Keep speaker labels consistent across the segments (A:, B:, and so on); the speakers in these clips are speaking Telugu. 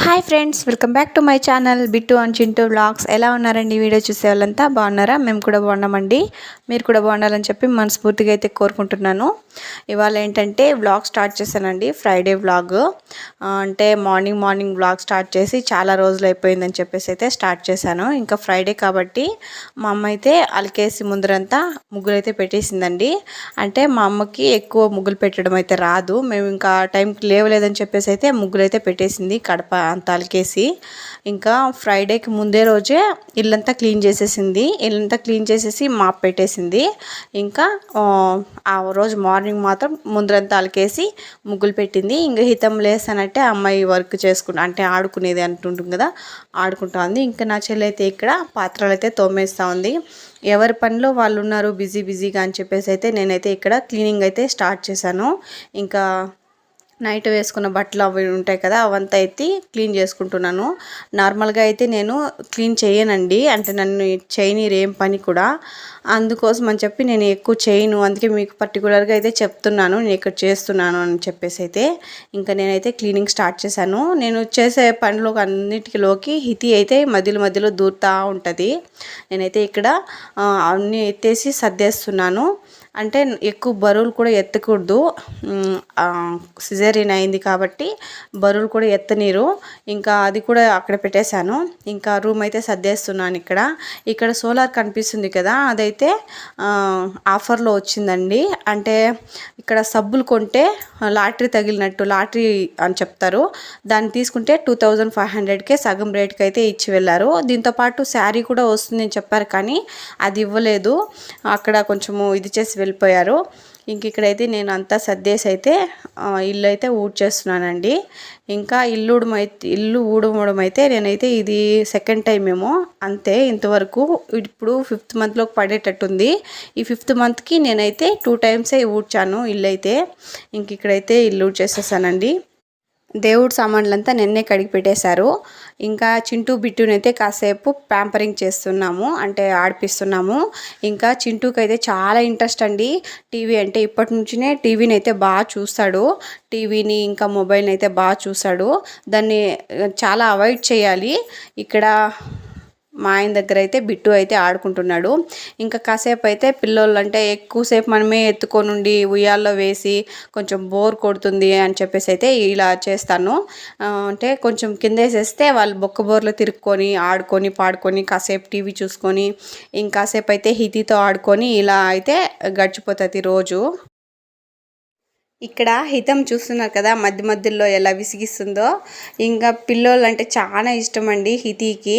A: Hi friends, welcome back to my channel Bittu and Chintu vlogs. ఎలా ఉన్నారండి? వీడియో చూసే వాళ్ళంతా బాగున్నారా? మేము కూడా బాగున్నామండి. మీరు కూడా బాగుండాలని చెప్పి మనస్ఫూర్తిగా అయితే కోరుకుంటున్నాను. ఇవాళ ఏంటంటే వ్లాగ్ స్టార్ట్ చేశానండి, ఫ్రైడే వ్లాగ్. అంటే మార్నింగ్ వ్లాగ్ స్టార్ట్ చేసి చాలా రోజులు అయిపోయిందని చెప్పేసి అయితే స్టార్ట్ చేశాను. ఇంకా ఫ్రైడే కాబట్టి మా అమ్మ అయితే అలికేసి ముందరంతా ముగ్గులు అయితే పెట్టేసిందండి. అంటే మా అమ్మకి ఎక్కువ ముగ్గులు పెట్టడం అయితే రాదు. మేము ఇంకా టైంకి లేవలేదని చెప్పేసి అయితే ముగ్గులు అయితే పెట్టేసింది కడప అంతా అలికేసి. ఇంకా ఫ్రైడేకి ముందే రోజే ఇల్లంతా క్లీన్ చేసేసి మాప్ పెట్టేసింది. ఇంకా ఆ రోజు మార్నింగ్ మాత్రం ముందరంతా అలికేసి ముగ్గులు పెట్టింది. ఇంకా హితం లేసానంటే అమ్మాయి వర్క్ అంటే ఆడుకునేది అంటుంటుంది కదా, ఆడుకుంటా ఉంది. ఇంకా నా చెల్లి అయితే ఇక్కడ పాత్రలు అయితే తోమేస్తూ ఉంది. ఎవరి పనిలో వాళ్ళు ఉన్నారు, బిజీగా అని చెప్పేసి అయితే నేనైతే ఇక్కడ క్లీనింగ్ అయితే స్టార్ట్ చేశాను. ఇంకా నైట్ వేసుకున్న బట్టలు అవి ఉంటాయి కదా, అవంతా అయితే క్లీన్ చేసుకుంటున్నాను. నార్మల్గా అయితే నేను క్లీన్ చేయనండి, అంటే నన్ను చేయనీరు ఏం పని కూడా. అందుకోసం అని చెప్పి నేను ఎక్కువ చేయను. అందుకే మీకు పర్టికులర్గా అయితే చెప్తున్నాను నేను ఇక్కడ చేస్తున్నాను అని చెప్పేసి అయితే. ఇంకా నేనైతే క్లీనింగ్ స్టార్ట్ చేశాను. నేను చేసే పనిలో అన్నిటిలోకి హితి అయితే మధ్యలో దూరుతూ ఉంటుంది. నేనైతే ఇక్కడ అన్నీ ఎత్తేసి సర్దేస్తున్నాను. అంటే ఎక్కువ బరువులు కూడా ఎత్తకూడదు, సిజేరియన్ అయింది కాబట్టి బరువులు కూడా ఎత్తనీరు. ఇంకా అది కూడా అక్కడ పెట్టేశాను. ఇంకా రూమ్ అయితే సర్దేస్తున్నాను. ఇక్కడ సోలార్ కనిపిస్తుంది కదా, అదైతే ఆఫర్లో వచ్చిందండి. అంటే ఇక్కడ సబ్బులు కొంటే లాటరీ తగిలినట్టు, లాటరీ అని చెప్తారు, దాన్ని తీసుకుంటే 2500కే సగం రేట్కి అయితే ఇచ్చి వెళ్ళారు. దీంతోపాటు శారీ కూడా వస్తుందని చెప్పారు, కానీ అది ఇవ్వలేదు. అక్కడ కొంచెము ఇది చేసి వెళ్ళిపోయారు. ఇంక ఇక్కడైతే నేను అంతా సర్దేసి అయితే ఇల్లు అయితే ఊడ్చేస్తున్నానండి. ఇంకా ఇల్లు ఊడవడం అయితే నేనైతే ఇది సెకండ్ టైం ఏమో అంతే ఇంతవరకు. ఇప్పుడు 5th మంత్లోకి పడేటట్టుంది. ఈ 5th మంత్కి నేనైతే 2 టైమ్సే ఊడ్చాను ఇల్లు అయితే. ఇంక ఇక్కడైతే ఇల్లు ఊడ్చేసేసానండి. దేవుడి సామాన్లంతా నిన్నే కడిగి పెట్టేశారు. ఇంకా చింటూ బిట్టునైతే కాసేపు ప్యాంపరింగ్ చేస్తున్నాము, అంటే ఆడిపిస్తున్నాము. ఇంకా చింటూకి అయితే చాలా ఇంట్రెస్ట్ అండి టీవీ అంటే. ఇప్పటి నుంచినే టీవీని అయితే బాగా చూస్తాడు. టీవీని ఇంకా మొబైల్ని అయితే బాగా చూస్తాడు. దాన్ని చాలా అవాయిడ్ చేయాలి. ఇక్కడ మా ఆయన దగ్గర అయితే బిట్టు అయితే ఆడుకుంటున్నాడు. ఇంకా కాసేపు అయితే పిల్లోళ్ళు అంటే ఎక్కువసేపు మనమే ఎత్తుకొనుండి ఉయ్యాల్లో వేసి కొంచెం బోర్ కొడుతుంది అని చెప్పేసి అయితే ఇలా చేస్తాను. అంటే కొంచెం కింద వేసేస్తే వాళ్ళు బొక్క బోర్లో తిరుక్కొని ఆడుకొని పాడుకొని కాసేపు టీవీ చూసుకొని ఇంకాసేపు అయితే హితితో ఆడుకొని ఇలా అయితే గడిచిపోతుంది రోజు. ఇక్కడ హితం చూస్తున్నారు కదా, మధ్యలో ఎలా విసిగిస్తుందో. ఇంకా పిల్లోళ్ళు అంటే చాలా ఇష్టం అండి హితికి.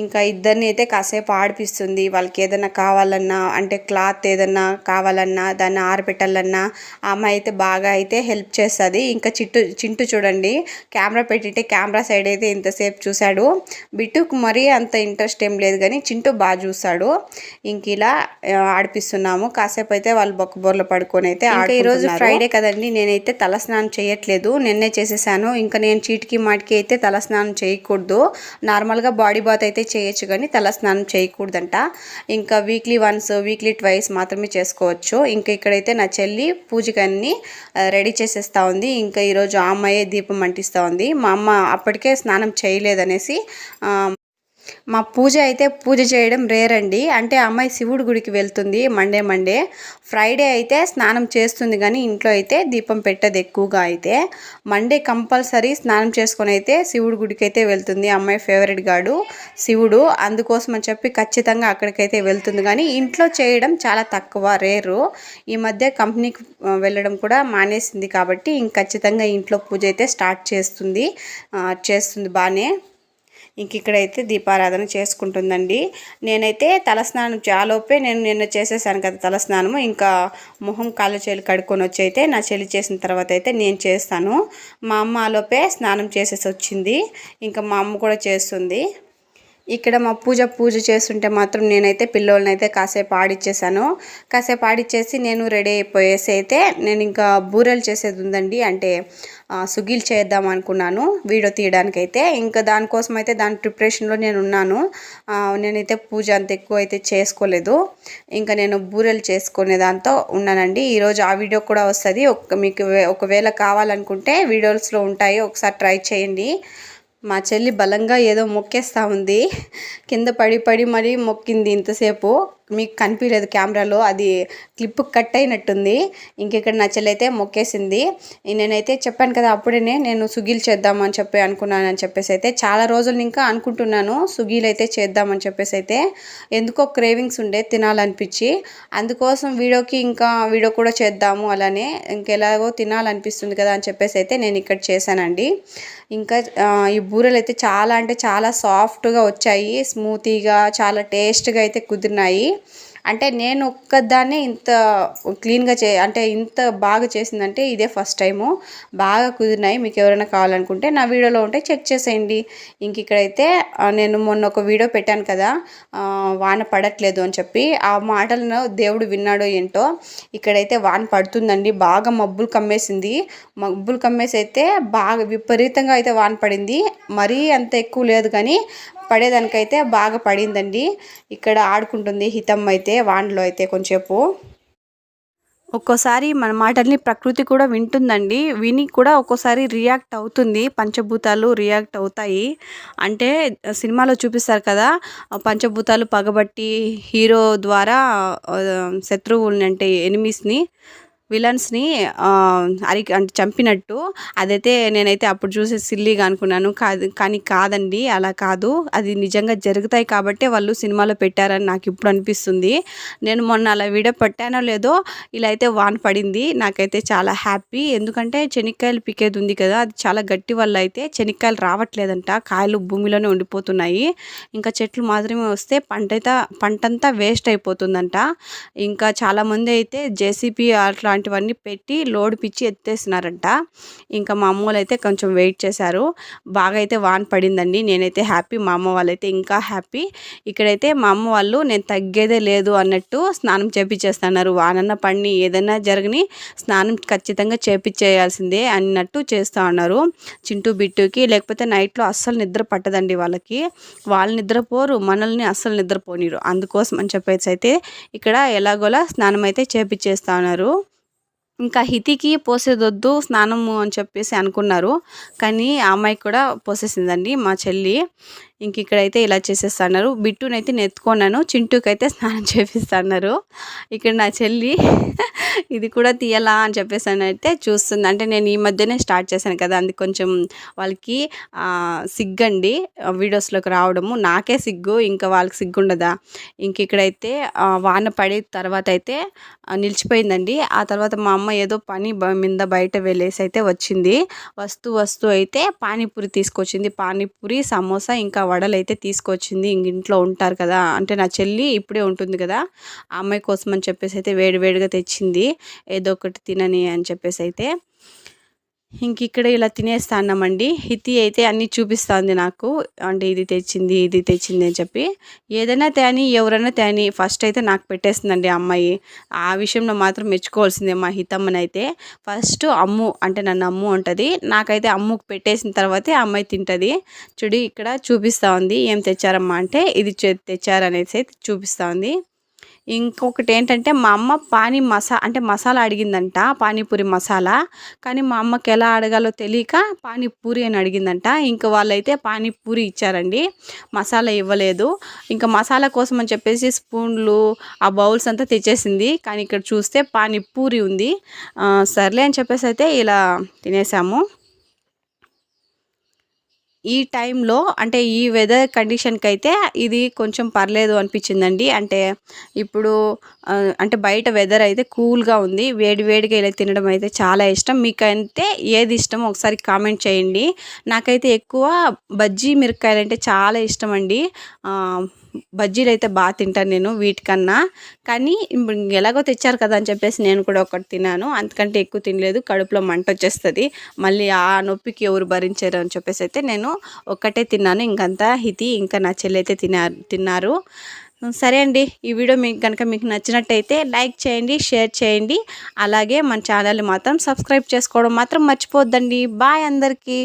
A: ఇంకా ఇద్దరిని అయితే కాసేపు ఆడిపిస్తుంది. వాళ్ళకి ఏదైనా కావాలన్నా, అంటే క్లాత్ ఏదన్నా కావాలన్నా, దాన్ని ఆరబెట్టాలన్నా ఆ అమ్మాయి అయితే బాగా అయితే హెల్ప్ చేస్తుంది. ఇంకా చింటూ చూడండి, కెమెరా పెట్టింటే కెమెరా సైడ్ అయితే ఇంతసేపు చూశాడు. బిట్టుకు మరీ అంత ఇంట్రెస్ట్ ఏం లేదు, కానీ చింటూ బాగా చూస్తాడు. ఇంక ఇలా ఆడిపిస్తున్నాము. కాసేపు అయితే వాళ్ళు బొక్కబోర్లో పడుకొని అయితే ఈరోజు ఫ్రైడే కదండి, నేనైతే తలస్నానం చేయట్లేదు, నిన్నే చేసేసాను. ఇంకా నేను చీటికి మాటికి అయితే తలస్నానం చేయకూడదు. నార్మల్గా బాడీ బాత్ అయితే చేయొచ్చు, కానీ తలస్నానం చేయకూడదంట. ఇంకా వీక్లీ ట్వైస్ మాత్రమే చేసుకోవచ్చు. ఇంకా ఇక్కడైతే నా చెల్లి పూజకి అన్నీ రెడీ చేసేస్తూ ఉంది. ఇంకా ఈరోజు ఆ అమ్మాయే దీపం అంటిస్తూ ఉంది. మా అమ్మ అప్పటికే స్నానం చేయలేదనేసి మా పూజ చేయడం రేర్ అండి. అంటే అమ్మాయి శివుడి గుడికి వెళ్తుంది మండే. ఫ్రైడే అయితే స్నానం చేస్తుంది, కానీ ఇంట్లో అయితే దీపం పెట్టదు ఎక్కువగా. అయితే మండే కంపల్సరీ స్నానం చేసుకొని అయితే శివుడి గుడికి అయితే వెళ్తుంది. అమ్మాయి ఫేవరెట్ గాడు శివుడు, అందుకోసం అని చెప్పి ఖచ్చితంగా అక్కడికైతే వెళ్తుంది. కానీ ఇంట్లో చేయడం చాలా తక్కువ, రేరు. ఈ మధ్య కంపెనీకి వెళ్ళడం కూడా మానేసింది కాబట్టి ఖచ్చితంగా ఇంట్లో పూజ అయితే స్టార్ట్ చేస్తుంది బాగానే. ఇంక ఇక్కడైతే దీపారాధన చేసుకుంటుందండి. నేనైతే తలస్నానం చాలోపే నేను నిన్న చేసేసాను కదా తలస్నానము. ఇంకా మొహం కాళ్ళు చేలు కడుక్కొని వచ్చి అయితే నా చెల్లి చేసిన తర్వాత అయితే నేను చేస్తాను. మా అమ్మ ఆలోపే స్నానం చేసేసి వచ్చింది. ఇంకా మా అమ్మ కూడా చేస్తుంది. ఇక్కడ మా పూజ చేస్తుంటే మాత్రం నేనైతే పిల్లోళ్ళని అయితే కాసేపు ఆడిచ్చేసాను. కాసేపు ఆడిచ్చేసి నేను రెడీ అయిపోయేసి అయితే నేను ఇంకా బూరెలు చేసేది ఉందండి. అంటే సుగీలు చేద్దాం అనుకున్నాను వీడియో తీయడానికైతే. ఇంకా దానికోసం అయితే దాని ప్రిపరేషన్లో నేను ఉన్నాను. నేనైతే పూజ అంత ఎక్కువ అయితే చేసుకోలేదు. ఇంకా నేను బూరెలు చేసుకునే దాంతో ఉన్నానండి. ఈరోజు ఆ వీడియో కూడా వస్తుంది. మీకు ఒకవేళ కావాలనుకుంటే వీడియోస్లో ఉంటాయి, ఒకసారి ట్రై చేయండి. మా చెల్లి బలంగా ఏదో మొక్కేస్తూ ఉంది. కింద పడి పడి మరీ మొక్కింది ఇంతసేపు. మీకు కనిపించలేదు కెమెరాలో, అది క్లిప్ కట్ అయినట్టుంది. ఇంకెక్కడ నా చెల్లి అయితే మొక్కేసింది. నేనైతే చెప్పాను కదా అప్పుడే నేను సుగీలు చేద్దామని చెప్పి అనుకున్నానని చెప్పేసి అయితే చాలా రోజులు ఇంకా అనుకుంటున్నాను సుగీలు అయితే చేద్దామని చెప్పేసి అయితే. ఎందుకో క్రేవింగ్స్ ఉండే తినాలనిపించి, అందుకోసం వీడియో కూడా చేద్దాము అలానే, ఇంకెలాగో తినాలనిపిస్తుంది కదా అని చెప్పేసి అయితే నేను ఇక్కడ చేశానండి. ఇంకా ఈ బూరెలు అయితే చాలా అంటే చాలా సాఫ్ట్గా వచ్చాయి, స్మూతీగా చాలా టేస్ట్గా అయితే కుదిరినాయి. అంటే నేను ఒక్కదాన్నే ఇంత క్లీన్గా అంటే ఇంత బాగా చేసిందంటే ఇదే ఫస్ట్ టైము. బాగా కుదిరినాయి. మీకు ఎవరైనా కావాలనుకుంటే నా వీడియోలో ఉంటే చెక్ చేసేయండి. ఇంక ఇక్కడైతే నేను మొన్న ఒక వీడియో పెట్టాను కదా, వాన పడట్లేదు అని చెప్పి. ఆ మాటలను దేవుడు విన్నాడో ఏంటో, ఇక్కడైతే వాన పడుతుందండి. బాగా మబ్బులు కమ్మేసింది. మబ్బులు కమ్మేసి అయితే బాగా విపరీతంగా అయితే వాన పడింది. మరీ అంత ఎక్కువ లేదు కానీ పడేదానికైతే బాగా పడిందండి. ఇక్కడ ఆడుకుంటుంది హితమ్మ అయితే వానలో అయితే కొంచెంసేపు. ఒక్కోసారి మన మాటల్ని ప్రకృతి కూడా వింటుందండి. విని కూడా ఒక్కోసారి రియాక్ట్ అవుతుంది. పంచభూతాలు రియాక్ట్ అవుతాయి. అంటే సినిమాలో చూపిస్తారు కదా, పంచభూతాలు పగబట్టి హీరో ద్వారా శత్రువుల్ని అంటే ఎనిమీస్ని విలన్స్ని అంటే చంపినట్టు. అదైతే నేనైతే అప్పుడు చూసి సిల్లీగా అనుకున్నాను. కానీ కాదండి, అలా కాదు. అది నిజంగా జరుగుతాయి కాబట్టి వాళ్ళు సినిమాలో పెట్టారని నాకు ఇప్పుడు అనిపిస్తుంది. నేను మొన్న అలా వీడియో పెట్టానో లేదో ఇలా అయితే వాన పడింది. నాకైతే చాలా హ్యాపీ. ఎందుకంటే చెనిక్కాయలు పికేది ఉంది కదా, అది చాలా గట్టి వల్ల అయితే చెనిక్కాయలు రావట్లేదంట. కాయలు భూమిలోనే ఉండిపోతున్నాయి. ఇంకా చెట్లు మాత్రమే వస్తే పంటంతా వేస్ట్ అయిపోతుందంట. ఇంకా చాలామంది అయితే జేసీబీ అట్లాంటివన్నీ పెట్టి లోడ్ పిచ్చి ఎత్తేసినారంట. ఇంకా మా అమ్మోళ్ళు అయితే కొంచెం వెయిట్ చేశారు. బాగా అయితే వాన పడిందండి. నేనైతే హ్యాపీ, మా అమ్మ వాళ్ళైతే ఇంకా హ్యాపీ. ఇక్కడైతే మా అమ్మ వాళ్ళు నేను తగ్గేదే లేదు అన్నట్టు స్నానం చేపించేస్తున్నారు. వానన్న పడిని ఏదైనా జరగని స్నానం ఖచ్చితంగా చేపించేయాల్సిందే అన్నట్టు చేస్తూ ఉన్నారు. చింటూ బిట్టుకి లేకపోతే నైట్లో అస్సలు నిద్ర పట్టదండి వాళ్ళకి. వాళ్ళు నిద్రపోరు, మనల్ని అస్సలు నిద్రపోనిరు. అందుకోసం అని చెప్పేసి అయితే ఇక్కడ ఎలాగోలా స్నానం అయితే చేపించేస్తూ ఉన్నారు. ఇంకా హితికి పోసేదొద్దు స్నానము అని చెప్పేసి అనుకున్నారు, కానీ ఆ అమ్మాయికి కూడా పోసేసిందండి మా చెల్లి. ఇంక ఇక్కడైతే ఇలా చేసేస్తున్నారు. బిట్టునైతే నెత్తుకున్నాను, చింటూకైతే స్నానం చేపిస్తున్నారు. ఇక్కడ నా చెల్లి ఇది కూడా తీయాలా అని చెప్పేసి అయితే చూస్తుంది. అంటే నేను ఈ మధ్యనే స్టార్ట్ చేశాను కదా, అందుకు కొంచెం వాళ్ళకి సిగ్గండి వీడియోస్లోకి రావడము. నాకే సిగ్గు, ఇంకా వాళ్ళకి సిగ్గు ఉండదా. ఇంక ఇక్కడైతే వాన పడే తర్వాత అయితే నిలిచిపోయిందండి. ఆ తర్వాత మా అమ్మ ఏదో పని మీద బయట వెళ్ళేసి అయితే వచ్చింది. వస్తూ అయితే పానీపూరి తీసుకొచ్చింది. పానీపూరి, సమోసా, ఇంకా వడలు అయితే తీసుకొచ్చింది. ఇంట్లో ఉంటారు కదా, అంటే నా చెల్లి ఇప్పుడే ఉంటుంది కదా, ఆ అమ్మాయి కోసం అని చెప్పేసి అయితే వేడివేడిగా తెచ్చింది. ఏదో ఒకటి తినని అని చెప్పేసి అయితే ఇంక ఇక్కడ ఇలా తినేస్తాన్నామండి. హితి అయితే అన్నీ చూపిస్తుంది నాకు, అంటే ఇది తెచ్చింది అని చెప్పి. ఏదైనా తేని, ఎవరైనా తేని ఫస్ట్ అయితే నాకు పెట్టేస్తుందండి అమ్మాయి. ఆ విషయంలో మాత్రం మెచ్చుకోవాల్సిందే మా హితమ్మనైతే. ఫస్ట్ అమ్ము అంటే నన్ను అమ్ము ఉంటుంది, నాకైతే అమ్ముకు పెట్టేసిన తర్వాతే అమ్మాయి తింటుంది. చూడు ఇక్కడ చూపిస్తూ ఉంది, ఏం తెచ్చారమ్మా అంటే ఇది తెచ్చారనేసి అయితే చూపిస్తూ ఉంది. ఇంకొకటి ఏంటంటే మా అమ్మ మసాలా అడిగిందంట, పానీపూరి మసాలా. కానీ మా అమ్మకి ఎలా అడగాలో తెలియక పానీపూరి అని అడిగిందంట. ఇంకా వాళ్ళైతే పానీపూరి ఇచ్చారండి, మసాలా ఇవ్వలేదు. ఇంకా మసాలా కోసం అని చెప్పేసి స్పూన్లు, ఆ బౌల్స్ అంతా తెచ్చేసింది. కానీ ఇక్కడ చూస్తే పానీపూరి ఉంది. సర్లే అని చెప్పేసి అయితే ఇలా తినేసాము. ఈ టైంలో అంటే ఈ వెదర్ కండిషన్కి అయితే ఇది కొంచెం పర్లేదు అనిపించిందండి. అంటే ఇప్పుడు అంటే బయట వెదర్ అయితే కూల్గా ఉంది. వేడిగా ఇలా తినడం అయితే చాలా ఇష్టం. మీకంటే ఏది ఇష్టమో ఒకసారి కామెంట్ చేయండి. నాకైతే ఎక్కువ బజ్జీ మిరపకాయలు అంటే చాలా ఇష్టం అండి. బజ్జీలు అయితే బాగా తింటాను నేను వీటికన్నా. కానీ ఎలాగో తెచ్చారు కదా అని చెప్పేసి నేను కూడా ఒకటి తిన్నాను. అంతకంటే ఎక్కువ తినలేదు, కడుపులో మంట వచ్చేస్తుంది. మళ్ళీ ఆ నొప్పికి ఎవరు భరించారు అని చెప్పేసి అయితే నేను ఒక్కటే తిన్నాను. ఇంకంతా హితి ఇంకా నా చెల్లి అయితే తిన్నారు. సరే అండి, ఈ వీడియో మీకు నచ్చినట్టయితే లైక్ చేయండి, షేర్ చేయండి. అలాగే మన ఛానల్ని మాత్రం సబ్స్క్రైబ్ చేసుకోవడం మాత్రం మర్చిపోద్దండి. బాయ్ అందరికీ.